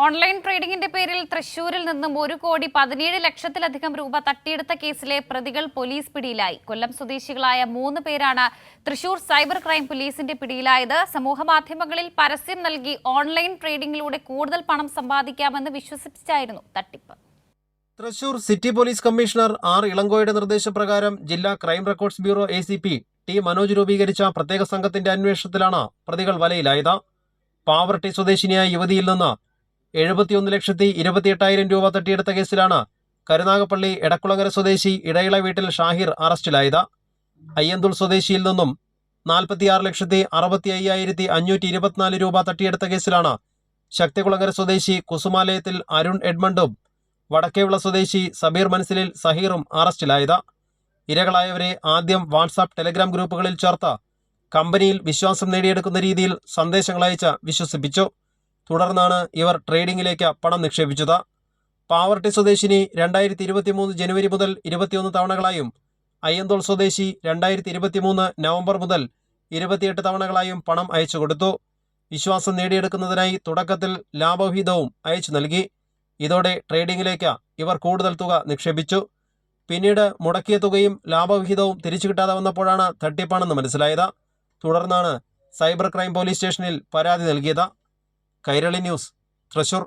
Online ട്രേഡിംഗിന്റെ പേരിൽ തൃശൂരിൽ നിന്നും 1,17,00,000-ലധികം രൂപ തട്ടിയെടുത്ത കേസിലെ പ്രതികൾ പോലീസ് പിടിയിലായി. കൊല്ലം സ്വദേശികളായ 3 പേരാണ് തൃശൂർ സൈബർ ക്രൈം പോലീസിന്റെ പിടിയിലായത്. സമൂഹമാധ്യമങ്ങളിൽ പരസ്യം നൽകി ഓൺലൈൻ ട്രേഡിംഗിലൂടെ കൂടുതൽ പണം സമ്പാദിക്കാമെന്ന് വിശ്വസിപ്പിച്ചായിരുന്നു തട്ടിപ്പ്. Thrissur city police commissioner R ഇളങ്കോയുടെ നിർദ്ദേശപ്രകാരം ജില്ലാ crime records bureau ACP T Manoj രൂപീകരിച്ച പ്രത്യേക സംഘത്തിന്റെ അന്വേഷണത്തിലാണ് പ്രതികൾ വലയിലായത്. പാവർട്ടി സ്വദേശിനിയായ യുവതിയിൽ നിന്ന് 71,28,000 രൂപ തട്ടിയെടുത്ത കേസിലാണ് കരുനാഗപ്പള്ളി എടക്കുളങ്ങര സ്വദേശി ഇടയിള വീട്ടിൽ ഷാഹിർ അറസ്റ്റിലായത്. അയ്യന്തുൾ സ്വദേശിയിൽ നിന്നും 46,65,524 രൂപ തട്ടിയെടുത്ത കേസിലാണ് ശക്തികുളങ്ങര സ്വദേശി കുസുമാലയത്തിൽ അരുൺ എഡ്മണ്ടും വടക്കേവിള സ്വദേശി സബീർ മനസ്സിലിൽ സഹീറും അറസ്റ്റിലായത്. ഇരകളായവരെ ആദ്യം വാട്സാപ്പ് ടെലഗ്രാം ഗ്രൂപ്പുകളിൽ ചേർത്ത് കമ്പനിയിൽ വിശ്വാസം നേടിയെടുക്കുന്ന രീതിയിൽ സന്ദേശങ്ങൾ അയച്ച് വിശ്വസിപ്പിച്ചു. തുടർന്നാണ് ഇവർ ട്രേഡിംഗിലേക്ക് പണം നിക്ഷേപിച്ചത്. പാവർട്ടി സ്വദേശിനി 2023 ജനുവരി മുതൽ 21 തവണകളായും അയ്യന്തോൾ സ്വദേശി 2023 നവംബർ മുതൽ 28 തവണകളായും പണം അയച്ചു കൊടുത്തു. വിശ്വാസം നേടിയെടുക്കുന്നതിനായി തുടക്കത്തിൽ ലാഭവിഹിതവും അയച്ചു നൽകി. ഇതോടെ ട്രേഡിംഗിലേക്ക് ഇവർ കൂടുതൽ തുക നിക്ഷേപിച്ചു. പിന്നീട് മുടക്കിയ തുകയും ലാഭവിഹിതവും തിരിച്ചു കിട്ടാതെ വന്നപ്പോഴാണ് തട്ടിപ്പാണെന്ന് മനസ്സിലായത്. തുടർന്നാണ് സൈബർ ക്രൈം പോലീസ് സ്റ്റേഷനിൽ പരാതി നൽകിയത്. കൈരളി ന്യൂസ്, തൃശൂർ.